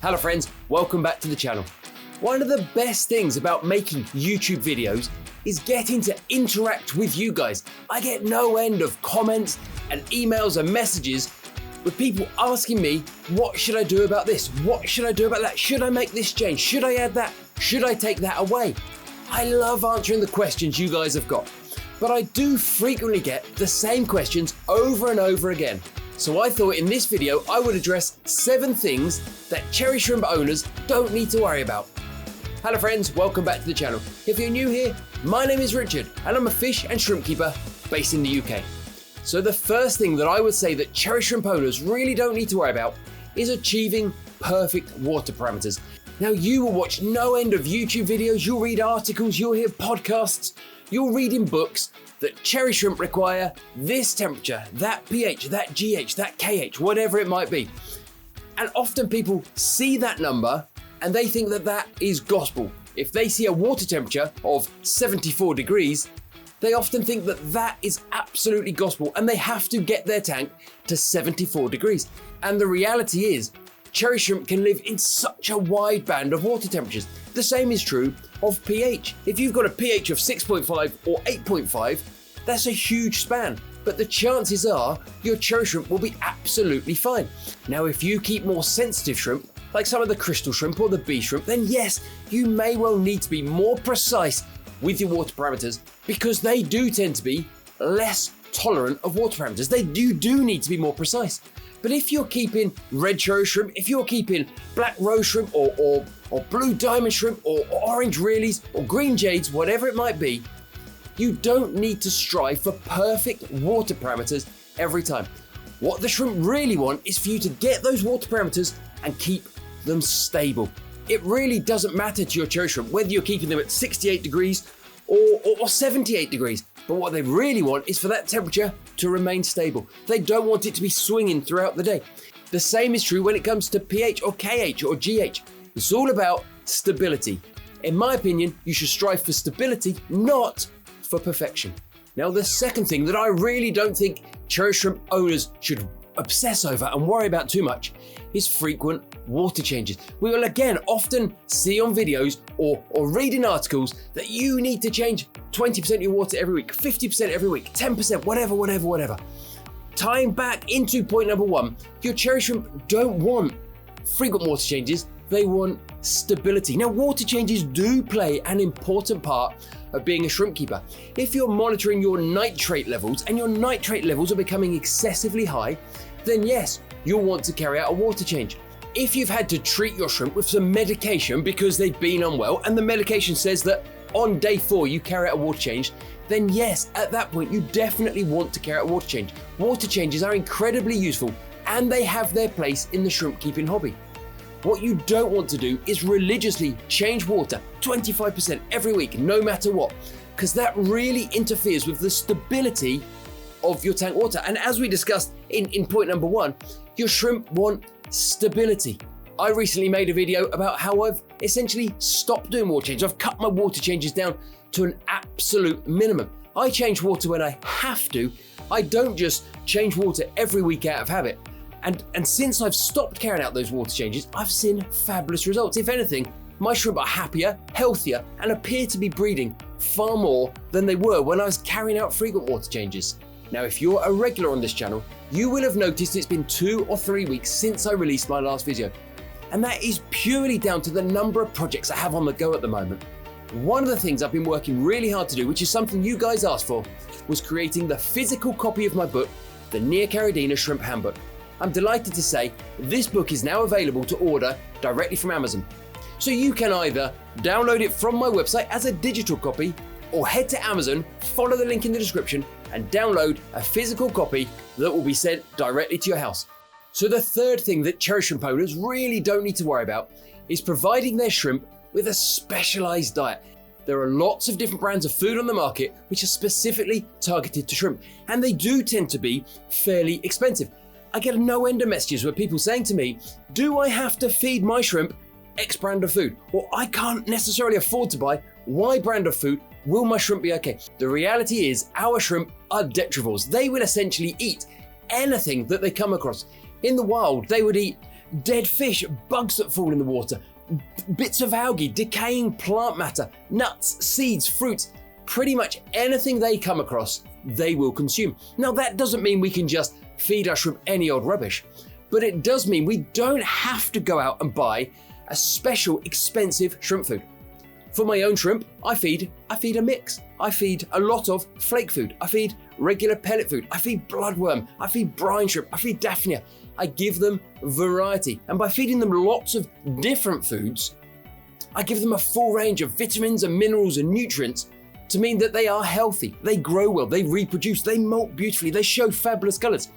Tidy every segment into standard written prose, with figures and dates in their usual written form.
Hello friends, welcome back to the channel. One of the best things about making YouTube videos is getting to interact with you guys. I get no end of comments and emails and messages with people asking me, what should I do about this? What should I do about that? Should I make this change? Should I add that? Should I take that away? I love answering the questions you guys have got, but I do frequently get the same questions over and over again. So I thought in this video, I would address 7 things that cherry shrimp owners don't need to worry about. Hello friends, welcome back to the channel. If you're new here, my name is Richard and I'm a fish and shrimp keeper based in the UK. So the first thing that I would say that cherry shrimp owners really don't need to worry about is achieving perfect water parameters. Now you will watch no end of YouTube videos, you'll read articles, you'll hear podcasts, you'll read in books that cherry shrimp require this temperature, that pH, that GH, that KH, whatever it might be. And often people see that number and they think that that is gospel. If they see a water temperature of 74 degrees, they often think that that is absolutely gospel and they have to get their tank to 74 degrees. And the reality is, cherry shrimp can live in such a wide band of water temperatures. The same is true of pH. If you've got a pH of 6.5 or 8.5, that's a huge span. But the chances are your cherry shrimp will be absolutely fine. Now, if you keep more sensitive shrimp, like some of the crystal shrimp or the bee shrimp, then yes, you may well need to be more precise with your water parameters because they do tend to be less tolerant of water parameters. You do need to be more precise. But if you're keeping red cherry shrimp, if you're keeping black rose shrimp or blue diamond shrimp or orange realies or green jades, whatever it might be, you don't need to strive for perfect water parameters every time. What the shrimp really want is for you to get those water parameters and keep them stable. It really doesn't matter to your cherry shrimp whether you're keeping them at 68 degrees or 78 degrees. But what they really want is for that temperature to remain stable. They don't want it to be swinging throughout the day. The same is true when it comes to pH or KH or GH. It's all about stability. In my opinion, you should strive for stability, not for perfection. Now, the second thing that I really don't think cherry shrimp owners should obsess over and worry about too much is frequent water changes. We will again often see on videos or read in articles that you need to change 20% of your water every week, 50% every week, 10%, whatever. Tying back into point number 1, your cherry shrimp don't want frequent water changes, they want stability. Now, water changes do play an important part of being a shrimp keeper. If you're monitoring your nitrate levels and your nitrate levels are becoming excessively high, then yes, you'll want to carry out a water change. If you've had to treat your shrimp with some medication because they've been unwell and the medication says that on day 4 you carry out a water change, then yes, at that point you definitely want to carry out a water change. Water changes are incredibly useful and they have their place in the shrimp keeping hobby. What you don't want to do is religiously change water 25% every week, no matter what, because that really interferes with the stability of your tank water. And as we discussed in point number 1, your shrimp want stability. I recently made a video about how I've essentially stopped doing water changes. I've cut my water changes down to an absolute minimum. I change water when I have to. I don't just change water every week out of habit. And since I've stopped carrying out those water changes, I've seen fabulous results. If anything, my shrimp are happier, healthier, and appear to be breeding far more than they were when I was carrying out frequent water changes. Now, if you're a regular on this channel, you will have noticed it's been 2 or 3 weeks since I released my last video. And that is purely down to the number of projects I have on the go at the moment. One of the things I've been working really hard to do, which is something you guys asked for, was creating the physical copy of my book, the Neocaridina Shrimp Handbook. I'm delighted to say this book is now available to order directly from Amazon. So you can either download it from my website as a digital copy or head to Amazon, follow the link in the description and download a physical copy that will be sent directly to your house. So the third thing that cherry shrimp owners really don't need to worry about is providing their shrimp with a specialized diet. There are lots of different brands of food on the market which are specifically targeted to shrimp, and they do tend to be fairly expensive. I get no end of messages where people saying to me, do I have to feed my shrimp X brand of food? Or I can't necessarily afford to buy Y brand of food. Will my shrimp be okay? The reality is our shrimp are detrivores. They will essentially eat anything that they come across. In the wild, they would eat dead fish, bugs that fall in the water, bits of algae, decaying plant matter, nuts, seeds, fruits, pretty much anything they come across, they will consume. Now that doesn't mean we can just feed our shrimp any old rubbish, but it does mean we don't have to go out and buy a special expensive shrimp food. For my own shrimp, I feed a mix. I feed a lot of flake food. I feed regular pellet food. I feed bloodworm. I feed brine shrimp. I feed Daphnia. I give them variety. And by feeding them lots of different foods, I give them a full range of vitamins and minerals and nutrients to mean that they are healthy. They grow well. They reproduce. They molt beautifully. They show fabulous colors.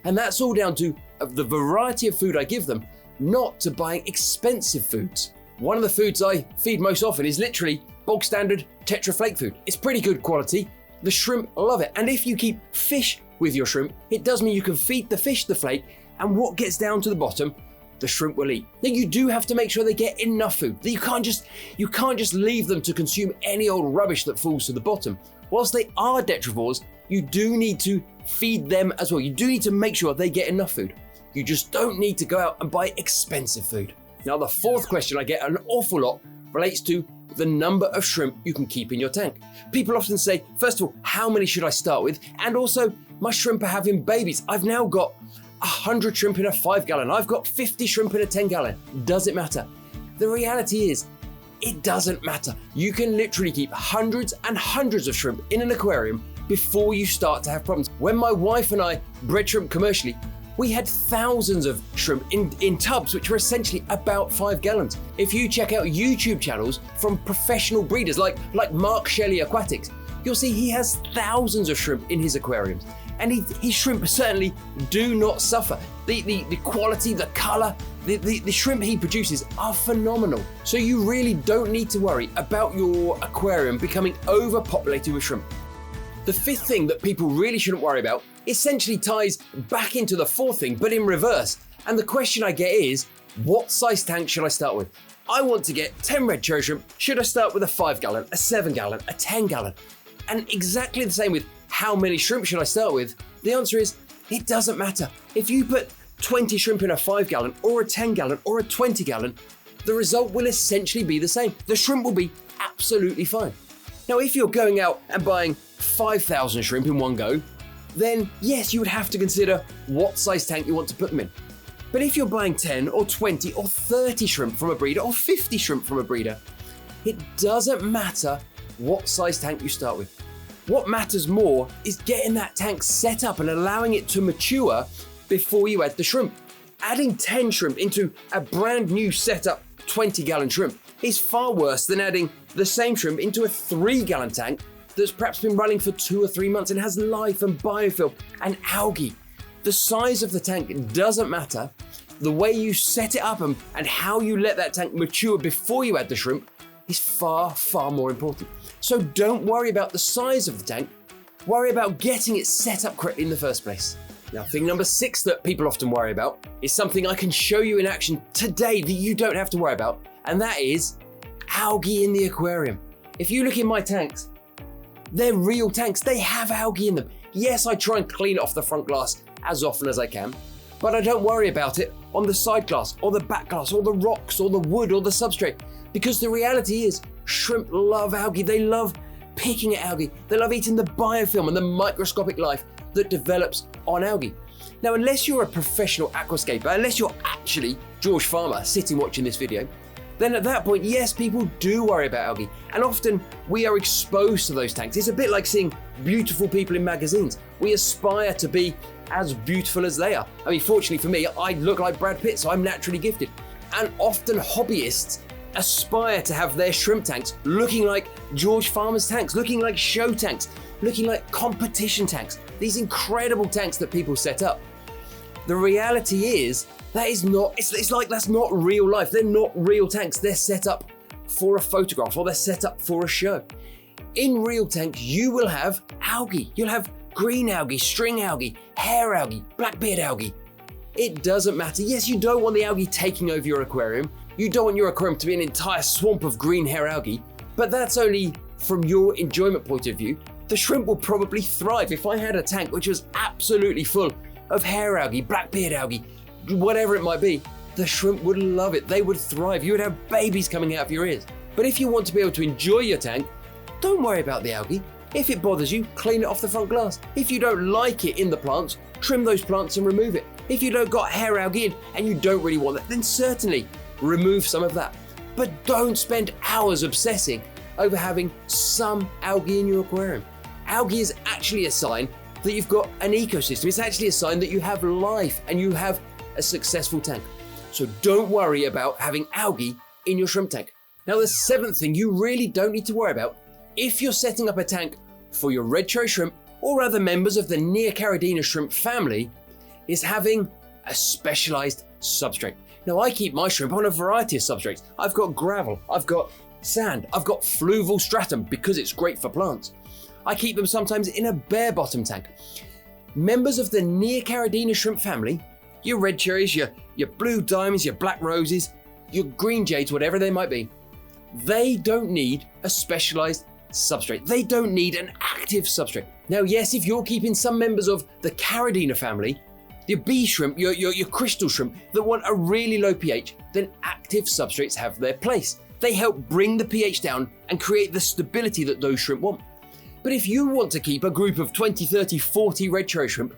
And that's all down to the variety of food I give them, not to buying expensive foods. One of the foods I feed most often is literally bog standard Tetra flake food. It's pretty good quality. The shrimp love it. And if you keep fish with your shrimp, it does mean you can feed the fish the flake, and what gets down to the bottom, the shrimp will eat. Now you do have to make sure they get enough food. You can't just leave them to consume any old rubbish that falls to the bottom. Whilst they are detrivores, you do need to feed them as well. You do need to make sure they get enough food. You just don't need to go out and buy expensive food. Now, the fourth question I get an awful lot relates to the number of shrimp you can keep in your tank. People often say, first of all, how many should I start with? And also, my shrimp are having babies. I've now got 100 shrimp in a 5-gallon. I've got 50 shrimp in a 10-gallon. Does it matter? The reality is, it doesn't matter. You can literally keep hundreds and hundreds of shrimp in an aquarium before you start to have problems. When my wife and I bred shrimp commercially, we had thousands of shrimp in tubs, which were essentially about 5 gallons. If you check out YouTube channels from professional breeders like Mark Shelley Aquatics, you'll see he has thousands of shrimp in his aquariums. And his shrimp certainly do not suffer. The quality, the color, the shrimp he produces are phenomenal. So you really don't need to worry about your aquarium becoming overpopulated with shrimp. The fifth thing that people really shouldn't worry about essentially ties back into the fourth thing, but in reverse. And the question I get is, what size tank should I start with? I want to get 10 red cherry shrimp. Should I start with a 5-gallon, a 7-gallon, a 10-gallon? And exactly the same with how many shrimp should I start with? The answer is, it doesn't matter. If you put 20 shrimp in a 5-gallon or a 10-gallon or a 20-gallon, the result will essentially be the same. The shrimp will be absolutely fine. Now, if you're going out and buying 5,000 shrimp in one go, then yes, you would have to consider what size tank you want to put them in. But if you're buying 10 or 20 or 30 shrimp from a breeder or 50 shrimp from a breeder, it doesn't matter what size tank you start with. What matters more is getting that tank set up and allowing it to mature before you add the shrimp. Adding 10 shrimp into a brand new setup 20-gallon shrimp is far worse than adding the same shrimp into a 3-gallon tank that's perhaps been running for 2 or 3 months and has life and biofilm and algae. The size of the tank doesn't matter. The way you set it up and how you let that tank mature before you add the shrimp is far, far more important. So don't worry about the size of the tank. Worry about getting it set up correctly in the first place. Now, thing number 6 that people often worry about is something I can show you in action today that you don't have to worry about, and that is algae in the aquarium. If you look in my tanks, they're real tanks. They have algae in them. Yes, I try and clean it off the front glass as often as I can, but I don't worry about it on the side glass or the back glass or the rocks or the wood or the substrate, because the reality is shrimp love algae. They love picking at algae. They love eating the biofilm and the microscopic life that develops on algae. Now, unless you're a professional aquascaper, unless you're actually George Farmer sitting watching this video, then at that point, yes, people do worry about algae. And often we are exposed to those tanks. It's a bit like seeing beautiful people in magazines. We aspire to be as beautiful as they are. I mean, fortunately for me, I look like Brad Pitt, so I'm naturally gifted. And often hobbyists aspire to have their shrimp tanks looking like George Farmer's tanks, looking like show tanks, looking like competition tanks. These incredible tanks that people set up. The reality is, that is not, it's like that's not real life. They're not real tanks. They're set up for a photograph or they're set up for a show. In real tanks, you will have algae. You'll have green algae, string algae, hair algae, blackbeard algae. It doesn't matter. Yes, you don't want the algae taking over your aquarium. You don't want your aquarium to be an entire swamp of green hair algae, but that's only from your enjoyment point of view. The shrimp will probably thrive. If I had a tank which was absolutely full of hair algae, blackbeard algae, whatever it might be, the shrimp would love it. They would thrive. You would have babies coming out of your ears. But if you want to be able to enjoy your tank, don't worry about the algae. If it bothers you, clean it off the front glass. If you don't like it in the plants, trim those plants and remove it. If you don't got hair algae in and you don't really want that, then certainly remove some of that. But don't spend hours obsessing over having some algae in your aquarium. Algae is actually a sign that you've got an ecosystem. It's actually a sign that you have life and you have a successful tank. So don't worry about having algae in your shrimp tank. Now, the seventh thing you really don't need to worry about if you're setting up a tank for your red cherry shrimp or other members of the Neocaridina shrimp family is having a specialized substrate. Now, I keep my shrimp on a variety of substrates. I've got gravel, I've got sand, I've got fluval stratum because it's great for plants. I keep them sometimes in a bare bottom tank. Members of the Neocaridina shrimp family, your red cherries, your blue diamonds, your black roses, your green jades, whatever they might be, they don't need a specialized substrate. They don't need an active substrate. Now, yes, if you're keeping some members of the Caridina family, your bee shrimp, your crystal shrimp that want a really low pH, then active substrates have their place. They help bring the pH down and create the stability that those shrimp want. But if you want to keep a group of 20, 30, 40 red cherry shrimp,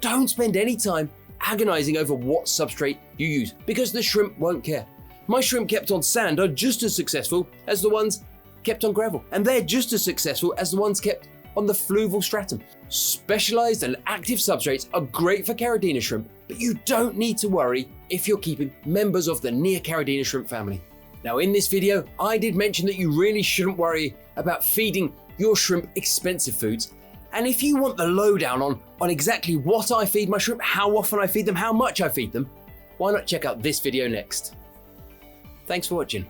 don't spend any time agonizing over what substrate you use because the shrimp won't care. My shrimp kept on sand are just as successful as the ones kept on gravel, and they're just as successful as the ones kept on the fluval stratum. Specialized and active substrates are great for Caridina shrimp, but you don't need to worry if you're keeping members of the Neocaridina shrimp family. Now, in this video, I did mention that you really shouldn't worry about feeding your shrimp expensive foods. And if you want the lowdown on exactly what I feed my shrimp, how often I feed them, how much I feed them, why not check out this video next? Thanks for watching.